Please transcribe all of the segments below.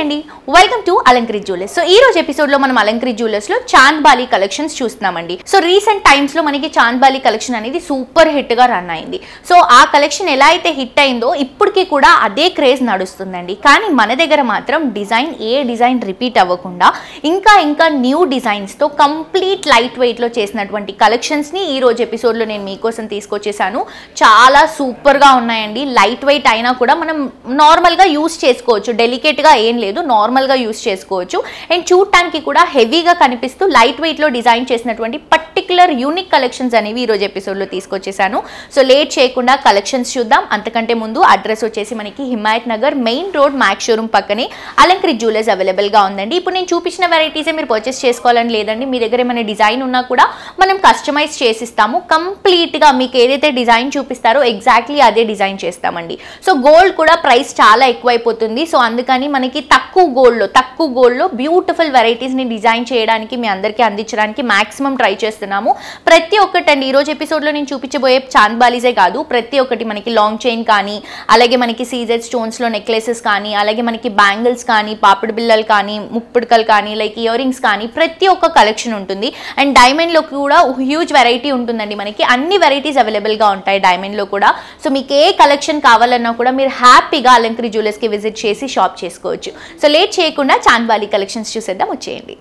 అండి, welcome to Alankrit jewellers. So ఈ రోజు ఎపిసోడ్ లో మనం అలంకృత్ జ్యువెలర్స్ లో చాంద్ బాలి కలెక్షన్స్ చూస్తున్నామండి. సో రీసెంట్ టైమ్స్ లో మనకి చాంద్ బాలి కలెక్షన్ అనేది సూపర్ హిట్ గా రన్ అయింది. సో ఆ కలెక్షన్ ఎలా అయితే హిట్ అయిందో ఇప్పటికీ కూడా అదే క్రేజ్ నడుస్తుందండి. కానీ మన దగ్గర మాత్రం ఏ డిజైన్ రిపీట్ అవ్వకుండా ఇంకా న్యూ డిజైన్స్ తో కంప్లీట్ లైట్ వెయిట్ లో చేసినటువంటి కలెక్షన్స్ ని ఈ రోజు ఎపిసోడ్ లో నేను మీకోసం తీసుకొచ్చేసాను. చాలా సూపర్ గా ఉన్నాయండి. లైట్ వెయిట్ అయినా కూడా మనం నార్మల్ గా యూస్ చేసుకోవచ్చు, డెలికేట్ గా ఏం లేదు, నార్మల్ గా యూస్ చేసుకోవచ్చు. అండ్ చూడటానికి కూడా హెవీగా కనిపిస్తూ లైట్ వెయిట్ లో డిజైన్ చేసినటువంటి పర్టికులర్ యూనిక్ కలెక్షన్స్ అనేవి ఈ రోజు ఎపిసోడ్ లో తీసుకొచ్చేసాను. సో లేట్ చేయకుండా కలెక్షన్స్ చూద్దాం. అంతకంటే ముందు అడ్రస్ వచ్చేసి మనకి Himayat Nagar main road max showroom పక్కనే అలంకృత్ జ్యువెలర్స్ అవైలబుల్ గా ఉందండి. ఇప్పుడు నేను చూపించిన వెరైటీసే మీరు పర్చేస్ చేసుకోవాలని లేదండి. మీ దగ్గర ఏమైనా డిజైన్ ఉన్నా కూడా మనం కస్టమైజ్ చేసిస్తాము. కంప్లీట్ గా మీకు ఏదైతే డిజైన్ చూపిస్తారో ఎగ్జాక్ట్లీ అదే డిజైన్ చేస్తామండి. సో గోల్డ్ కూడా ప్రైస్ చాలా ఎక్కువైపోతుంది. సో అందుకని మనకి తక్కువ గోల్డ్లో బ్యూటిఫుల్ వెరైటీస్ని డిజైన్ చేయడానికి మీ అందరికీ అందించడానికి మాక్సిమం ట్రై చేస్తున్నాము. ప్రతి ఒక్కటి అండి ఈరోజు ఎపిసోడ్లో నేను చూపించబోయే చాంద్ బాలీసే కాదు, ప్రతి ఒక్కటి మనకి లాంగ్ చైన్ కానీ, అలాగే మనకి సీజెడ్ స్టోన్స్లో నెక్లెసెస్ కానీ, అలాగే మనకి బ్యాంగిల్స్ కానీ, పాపిడి బిళ్ళలు కానీ, ముప్పుడుకలు కానీ, లైక్ ఇయర్ రింగ్స్ కానీ ప్రతి ఒక్క కలెక్షన్ ఉంటుంది. అండ్ డైమండ్లో కూడా హ్యూజ్ వెరైటీ ఉంటుందండి. మనకి అన్ని వెరైటీస్ అవైలబుల్గా ఉంటాయి డైమండ్లో కూడా. సో మీకు ఏ కలెక్షన్ కావాలన్నా కూడా మీరు హ్యాపీగా అలంకృత్ జ్యువెలర్స్కి విజిట్ చేసి షాప్ చేసుకోవచ్చు. సో లేట్ చేయకుండా చాంద్ బాలి కలెక్షన్స్ చూసేద్దాం, వచ్చేయండి.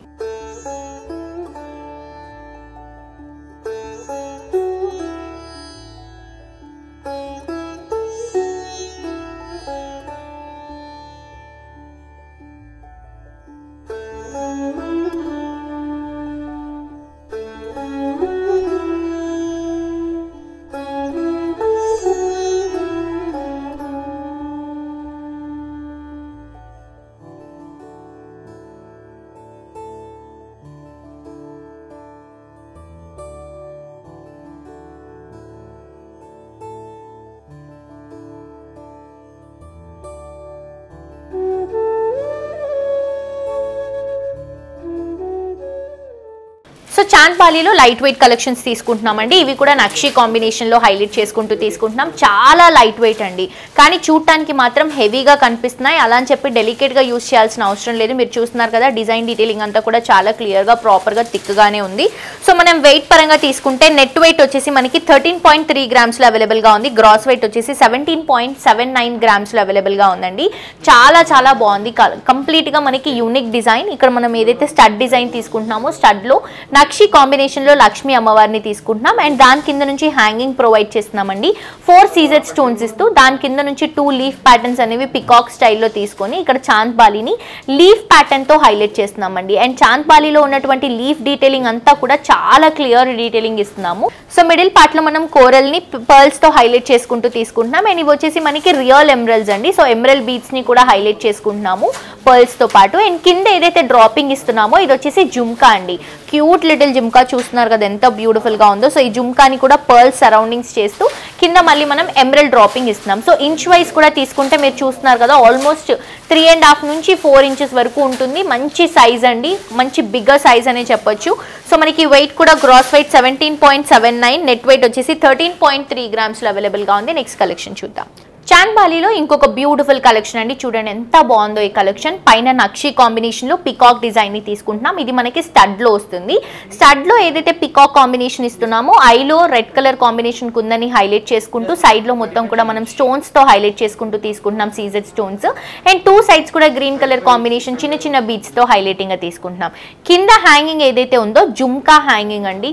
సో చాంద్ బాలీలో లైట్ వెయిట్ కలెక్షన్స్ తీసుకుంటున్నామండి. ఇవి కూడా నక్షి కాంబినేషన్లో హైలైట్ చేసుకుంటూ తీసుకుంటున్నాం. చాలా లైట్ వెయిట్ అండి, కానీ చూడటానికి మాత్రం హెవీగా కనిపిస్తున్నాయి. అలా అని చెప్పి డెలికేట్గా యూస్ చేయాల్సిన అవసరం లేదు. మీరు చూస్తున్నారు కదా, డిజైన్ డీటెయిలింగ్ అంతా కూడా చాలా క్లియర్గా ప్రాపర్గా థిక్గానే ఉంది. సో మనం వెయిట్ పరంగా తీసుకుంటే నెట్ వెయిట్ వచ్చేసి మనకి 13.3 గ్రామ్స్లో అవైలబుల్గా ఉంది. గ్రాస్ వెయిట్ వచ్చేసి 17.79 గ్రామ్స్లో అవైలబుల్గా ఉందండి. చాలా బాగుంది. కంప్లీట్గా మనకి యూనిక్ డిజైన్. ఇక్కడ మనం ఏదైతే స్టడ్ డిజైన్ తీసుకుంటున్నామో స్టడ్లో నక్షి కాంబినేషన్లో లక్ష్మీ అమ్మవారిని తీసుకుంటున్నాం. అండ్ దాని కింద నుంచి హ్యాంగింగ్ ప్రొవైడ్ చేస్తున్నామండి. 4 సీజెడ్ స్టోన్స్ ఇస్తూ దాని కింద నుంచి 2 లీఫ్ ప్యాటర్న్స్ అనేవి పికాక్ స్టైల్లో తీసుకొని ఇక్కడ చాంద్ బాలీని లీఫ్ ప్యాటర్న్తో హైలైట్ చేస్తున్నామండి. అండ్ చాంద్ బాలీలో ఉన్నటువంటి లీఫ్ డీటెయిలింగ్ అంతా కూడా చాలా క్లియర్ డీటెయిలింగ్ ఇస్తున్నాము. సో మిడిల్ పార్ట్లో మనం కోరల్ని పర్ల్స్తో హైలైట్ చేసుకుంటూ తీసుకుంటున్నాం. అండ్ ఇవి వచ్చేసి మనకి రియల్ ఎమరల్స్ అండి. సో ఎమరల్ బీడ్స్ని కూడా హైలైట్ చేసుకుంటున్నాము పర్ల్స్తో పాటు. అండ్ కింద ఏదైతే డ్రాపింగ్ ఇస్తున్నామో ఇది వచ్చేసి జుమ్కా అండి. క్యూట్ లిటిల్ జుమ్కా, చూస్తున్నారు కదా ఎంత బ్యూటిఫుల్ గా ఉందో. సో ఈ జుమ్కాని కూడా పర్ల్స్ సరౌండింగ్స్ చేస్తూ కింద మళ్ళీ మనం ఎమరల్డ్ డ్రాపింగ్ ఇస్తున్నాం. సో ఇంచ్ వైజ్ కూడా తీసుకుంటే మీరు చూస్తున్నారు కదా, ఆల్మోస్ట్ 3.5 నుంచి 4 ఇంచెస్ వరకు ఉంటుంది. మంచి సైజ్ అండి, మంచి బిగ్గర్ సైజ్ అనే చెప్పొచ్చు. సో మనకి వెయిట్ కూడా గ్రాస్ వెయిట్ 17.79, నెట్ వెయిట్ వచ్చేసి 13.3 గ్రామ్స్లో అవైలబుల్గా ఉంది. నెక్స్ట్ కలెక్షన్ చూద్దాం. చాంద్ బాలీలో ఇంకొక బ్యూటిఫుల్ కలెక్షన్ అండి. చూడండి ఎంత బాగుందో ఈ కలెక్షన్. పైన నక్షి కాంబినేషన్లో పికాక్ డిజైన్ని తీసుకుంటున్నాం. ఇది మనకి స్టడ్లో వస్తుంది. స్టడ్లో ఏదైతే పికాక్ కాంబినేషన్ ఇస్తున్నామో ఐలో రెడ్ కలర్ కాంబినేషన్ కుందని హైలైట్ చేసుకుంటూ సైడ్లో మొత్తం కూడా మనం స్టోన్స్తో హైలైట్ చేసుకుంటూ తీసుకుంటున్నాం, సీజెడ్ స్టోన్స్. అండ్ 2 సైడ్స్ కూడా గ్రీన్ కలర్ కాంబినేషన్ చిన్న బీడ్స్తో హైలైటింగ్గా తీసుకుంటున్నాం. కింద హ్యాంగింగ్ ఏదైతే ఉందో జుమ్కా హ్యాంగింగ్ అండి.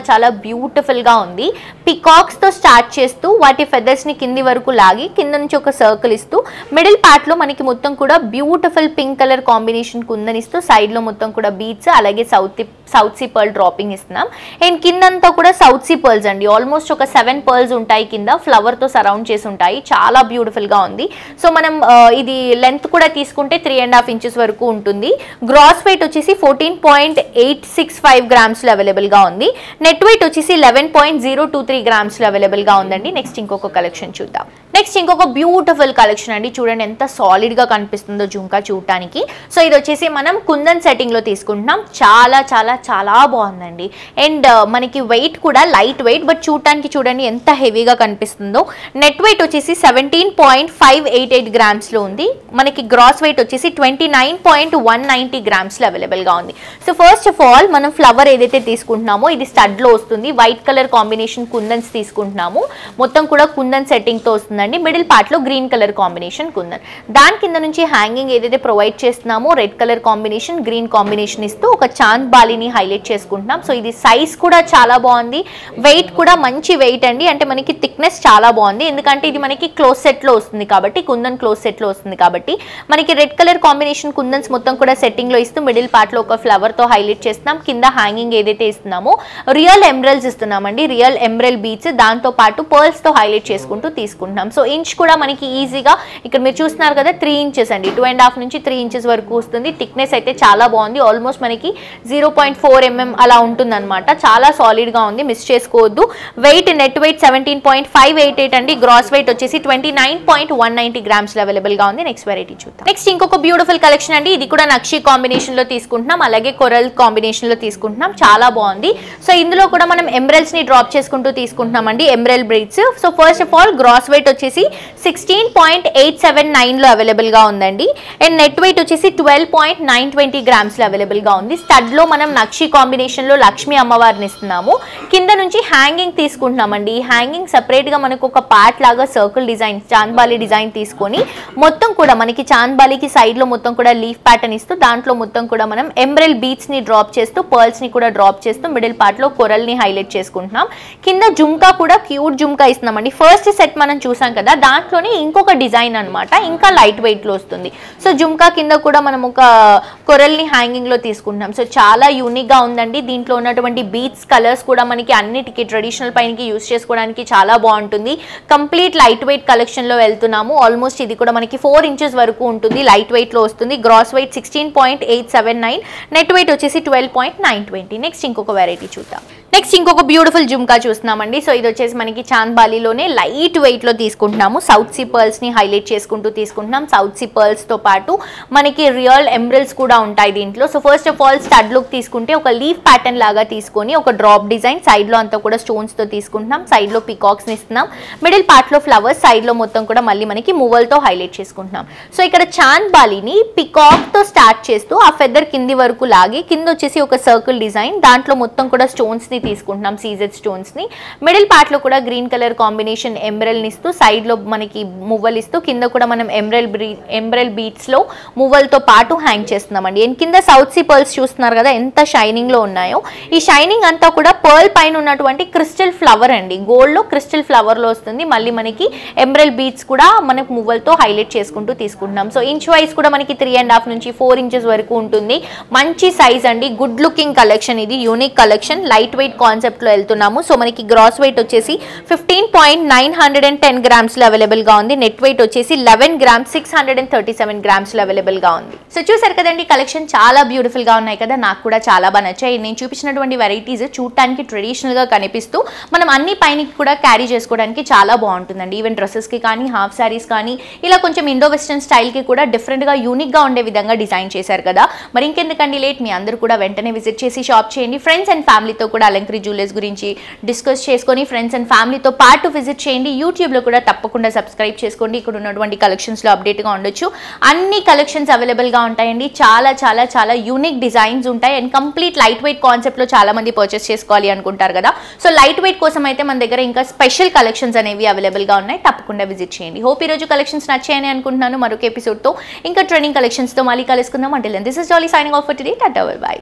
చాలా బ్యూటిఫుల్గా ఉంది. పికాక్స్తో స్టార్ట్ చేస్తూ వాటి ఫెదర్స్ని కింది వరకు లాగి కింద నుంచి ఒక సర్కిల్ ఇస్తూ మిడిల్ పార్ట్ లో మనకి మొత్తం కూడా బ్యూటిఫుల్ పింక్ కలర్ కాంబినేషన్ కుందనిస్తూ సైడ్ లో మొత్తం కూడా బీడ్స్, అలాగే సౌత్ సీ పర్ల్ డ్రాపింగ్ ఇస్తున్నాం. అండ్ కిందంతా కూడా సౌత్ సీ పర్ల్స్ అండి. ఆల్మోస్ట్ ఒక 7 పర్ల్స్ ఉంటాయి కింద, ఫ్లవర్ తో సరౌండ్ చేసి ఉంటాయి. చాలా బ్యూటిఫుల్ గా ఉంది. సో మనం ఇది లెంత్ కూడా తీసుకుంటే 3.5 ఇంచెస్ వరకు ఉంటుంది. గ్రాస్ వెయిట్ వచ్చేసి 14.865 గ్రామ్స్ లో అవైలబుల్ గా ఉంది. నెట్ వెయిట్ వచ్చేసి 11.023 గ్రామ్స్ లో అవైలబుల్ గా ఉందండి. నెక్స్ట్ ఇంకొక కలెక్షన్ చూద్దాం. నెక్స్ట్ నెక్స్ట్ ఇంకొక బ్యూటిఫుల్ కలెక్షన్ అండి, చూడండి ఎంత సాలిడ్ గా కనిపిస్తుందో జుంకా చూడటానికి. సో ఇది వచ్చేసి మనం కుందన్ సెట్టింగ్ లో తీసుకుంటున్నాం. చాలా చాలా చాలా బాగుందండి. అండ్ మనకి వెయిట్ కూడా లైట్ వెయిట్, బట్ చూడటానికి చూడండి ఎంత హెవీగా కనిపిస్తుందో. నెట్ వెయిట్ వచ్చేసి 17.588 గ్రామ్స్ లో ఉంది. మనకి గ్రాస్ వెయిట్ వచ్చేసి 29.190 గ్రామ్స్ లో అవైలబుల్ గా ఉంది. సో ఫస్ట్ ఆఫ్ ఆల్ మనం ఫ్లవర్ ఏదైతే తీసుకుంటున్నామో ఇది స్టడ్ లో వస్తుంది. వైట్ కలర్ కాంబినేషన్ కుందన్స్ తీసుకుంటున్నాము. మొత్తం కూడా కుందన్ సెట్టింగ్ తో వస్తుందండి. మిడిల్ పార్ట్ లో గ్రీన్ కలర్ కాంబినేషన్ కుందన్, దాని కింద నుంచి హ్యాంగింగ్ ఏదైతే ప్రొవైడ్ చేస్తున్నామో red colour combination green combination ఇస్తూ ఒక చాంద్ బాలిని హైలైట్ చేసుకుంటున్నాం. సో ఇది సైజ్ కూడా చాలా బాగుంది, వెయిట్ కూడా మంచి వెయిట్ అండి. అంటే మనకి థిక్నెస్ చాలా బాగుంది, ఎందుకంటే ఇది మనకి క్లోజ్ సెట్ లో వస్తుంది కాబట్టి, కుందన్ క్లోజ్ సెట్ లో వస్తుంది కాబట్టి మనకి రెడ్ కలర్ కాంబినేషన్ కుందన్స్ మొత్తం కూడా సెట్టింగ్ లో ఇస్తూ మిడిల్ పార్ట్ లో ఒక ఫ్లవర్ తో హైలైట్ చేస్తున్నాం. కింద హ్యాంగింగ్ ఏదైతే ఇస్తున్నామో రియల్ ఎమరల్స్ ఇస్తున్నామండి, రియల్ ఎమరల్ బీట్స్, దాంతో పాటు పర్ల్స్ తో హైలైట్ చేసుకుంటూ తీసుకుంటున్నాం. సో ఇంచ్ కూడా మనకి ఈజీగా ఇక్కడ మీరు చూస్తున్నారు కదా 3 ఇంచెస్ అండి, 2.5 నుంచి 3 ఇంచెస్ వరకు వస్తుంది. థిక్నెస్ అయితే చాలా బాగుంది, ఆల్మోస్ట్ మనకి 0.4 mm అలా ఉంటుంది అనమాట. చాలా సాలిడ్ గా ఉంది, మిస్ చేసుకోవద్దు. వెయిట్ నెట్ వెయిట్ 17.588 అండి, గ్రాస్ వెయిట్ వచ్చేసి 29.190 గ్రామ్స్ లో అవైలబుల్ గా ఉంది. నెక్స్ట్ వెరైటీ చూద్దాం. నెక్స్ట్ ఇంకొక బ్యూటిఫుల్ కలెక్షన్ అండి, ఇది కూడా నక్షి కాంబినేషన్ లో తీసుకుంటున్నాం, అలాగే కొరల్ కాంబినేషన్ లో తీసుకుంటున్నాం. చాలా బాగుంది. సో ఇందులో కూడా మనం ఎమరల్స్ ని డ్రాప్ చేసుకుంటూ తీసుకుంటున్నాం అండి, emerald breeds. So first of all gross weight వచ్చేసి 16.879 లో అవైలబుల్ గా ఉందండి. అండ్ నెట్ వెయిట్ వచ్చేసి 12.920 గ్రామ్స్ లో అవైలబుల్ గా ఉంది. స్టడ్ లో మనం నక్షి కాంబినేషన్ లో లక్ష్మీ అమ్మవారిని ఇస్తున్నాము. కింద నుంచి హ్యాంగింగ్ తీసుకుంటున్నామండి. ఈ హ్యాంగింగ్ సెపరేట్ గా మనకు ఒక పార్ట్ లాగా సర్కిల్ డిజైన్ చాంద్బాలి డిజైన్ తీసుకొని మొత్తం కూడా మనకి చాంద్బాలికి సైడ్ లో మొత్తం కూడా లీఫ్ ప్యాటర్న్ ఇస్తూ దాంట్లో మొత్తం కూడా మనం ఎమరల్ బీట్స్ ని డ్రాప్ చేస్తూ పర్ల్స్ ని కూడా డ్రాప్ చేస్తూ మిడిల్ పార్ట్ లో కొరల్ ని హైలైట్ చేసుకుంటున్నాం. కింద జుంకా కూడా క్యూట్ జుంకా ఇస్తున్నామండి. ఫస్ట్ సెట్ మనం చూసాం కదా, దాంట్లోనే ఇంకొక డిజైన్ అనమాట, ఇంకా లైట్ వెయిట్ లో వస్తుంది. సో జుంకా కింద కూడా మనం ఒక కొరల్ ని హ్యాంగింగ్ లో తీసుకుంటున్నాం. సో చాలా యూనిక్ గా ఉందండి. దీంట్లో ఉన్నటువంటి బీట్స్ కలర్స్ కూడా మనకి అన్నిటికీ ట్రెడిషనల్ పైనకి యూస్ చేసుకోవడానికి చాలా బాగుంటుంది. కంప్లీట్ లైట్ వెయిట్ కలెక్షన్ లో వెళ్తున్నాము. ఆల్మోస్ట్ ఇది కూడా మనకి 4 ఇంచెస్ వరకు ఉంటుంది, లైట్ వెయిట్ లో వస్తుంది. గ్రాస్ వెయిట్ 16.879, నెట్ వెయిట్ వచ్చేసి 12.920. నెక్స్ట్ ఇంకొక వెరైటీ చూద్దాం. నెక్స్ట్ ఇంకొక బ్యూటిఫుల్ జుంకా చూస్తున్నామండి. సో ఇది వచ్చేసి మనకి చాంద్బాలిలోనే లైట్ వెయిట్ లో తీసుకుంటున్నాము. సౌత్ సీ పర్ల్స్ ని హైలైట్ చేసుకుంటూ తీసుకుంటున్నాం. సౌత్ సీ పర్ల్స్ తో పాటు మనకి రియల్ ఎమరల్స్ కూడా ఉంటాయి దీంట్లో. So first of all stud look తీసుకుంటే ఒక లీఫ్ ప్యాటర్న్ లాగా తీసుకొని ఒక డ్రాప్ డిజైన్ సైడ్ లో అంతా కూడా స్టోన్స్ తో తీసుకుంటున్నాం. సైడ్ లో పికాక్స్ ని ఇస్తున్నాం. మిడిల్ పార్ట్ లో ఫ్లవర్స్, సైడ్ లో మొత్తం కూడా మళ్ళీ మనకి మూవల్ తో హైలైట్ చేసుకుంటున్నాం. సో ఇక్కడ చాంద్బాలిని పికాక్ తో స్టార్ట్ చేస్తూ ఆ ఫెదర్ కింది వరకు లాగి కింద వచ్చేసి ఒక సర్కిల్ డిజైన్, దాంట్లో మొత్తం కూడా స్టోన్స్ ని తీసుకుంటున్నాం, సీజెడ్ స్టోన్స్ ని. మిడిల్ పార్ట్ లో కూడా గ్రీన్ కలర్ కాంబినేషన్ ఎమరల్ ని ఇస్తూ సైడ్ లో మనకి మువ్వల్ ఇస్తూ కింద కూడా మనం ఎమరల్ బీట్స్ లో మువ్వల్ తో పాటు హ్యాంగ్ చేస్తున్నామండి. అండ్ కింద సౌత్ సీ పర్ల్స్ చూస్తున్నారు కదా ఎంత షైనింగ్ లో ఉన్నాయో. ఈ షైనింగ్ అంతా కూడా పర్ల్ పైన ఉన్నటువంటి క్రిస్టల్ ఫ్లవర్ అండి, గోల్డ్ లో క్రిస్టల్ ఫ్లవర్ లో వస్తుంది. మళ్ళీ మనకి ఎమరల్ బీట్స్ కూడా మనకు మువ్వల్ తో హైలైట్ చేసుకుంటూ తీసుకుంటున్నాం. సో ఇంచ్ వైజ్ కూడా మనకి 3.5 నుంచి 4 ఇంచెస్ వరకు ఉంటుంది. మంచి సైజ్ అండి, గుడ్ లుకింగ్ కలెక్షన్, ఇది unique collection. Light weight concept లో వెళ్తున్నాము. సో మనకి గ్రాస్ వెయిట్ వచ్చేసి 15.910 గ్రామ్స్ లో అవైలబుల్ గా ఉంది. నెట్ వెయిట్ వచ్చేసి 11 గ్రామ్స్ 637 గ్రామ్స్ లో అవైలబుల్ గా ఉంది. సో చూసారు కదండి, కలెక్షన్ చాలా బ్యూటిఫుల్ గా ఉన్నాయి కదా, నాకు కూడా చాలా బాగా నచ్చాయి. నేను చూపించినటువంటి వెరైటీస్ చూడటానికి ట్రెడిషనల్ గా కనిపిస్తూ మనం అన్ని పైన కూడా క్యారీ చేసుకోవడానికి చాలా బాగుంటుందండి. ఈవెన్ డ్రెస్సెస్ కి కానీ, హాఫ్ సారీస్ కానీ, ఇలా కొంచెం ఇండో వెస్టర్న్ స్టైల్ కి కూడా డిఫరెంట్ గా యూనిక్ గా ఉండే విధంగా డిజైన్ చేశారు కదా. మరి ఇంకెందుకండి లేట్, మీ అందరూ కూడా వెంటనే విజిట్ చేసి షాప్ చేయండి. ఫ్రెండ్స్ అండ్ ఫ్యామిలీతో కూడా అలంకరి జ్యువెలర్స్ గురించి డిస్కస్ చేసుకొని ఫ్రెండ్స్ అండ్ ఫ్యామిలీతో పాటు విజిట్ చేయండి. యూట్యూబ్లో కూడా తప్పకుండా సబ్స్క్రైబ్ చేసుకోండి. ఇక్కడ ఉన్నటువంటి కలెక్షన్స్లో అప్డేట్గా ఉండొచ్చు. అన్ని కలెక్షన్స్ అవైలబుల్గా ఉంటాయండి. చాలా చాలా చాలా యూనిక్ డిజైన్స్ ఉంటాయి. అండ్ కంప్లీట్ లైట్ వెయిట్ కాన్సెప్ట్లో చాలా మంది పర్చేస్ చేసుకోవాలి అనుకుంటారు కదా. సో లైట్ వెయిట్ కోసం అయితే మన దగ్గర ఇంకా స్పెషల్ కలెక్షన్స్ అనేవి అవైలబుల్గా ఉన్నాయి. తప్పకుండా విజిట్ చేయండి. హోప్ ఈ రోజు కలెక్షన్స్ నచ్చాయని అనుకుంటున్నాను. మరొక ఎపిసోడ్తో ఇంకా ట్రెండింగ్ కలెక్షన్స్తో మళ్ళీ కలుసుకుందాం. అంటే this is jolly signing off for today. Tata bye by.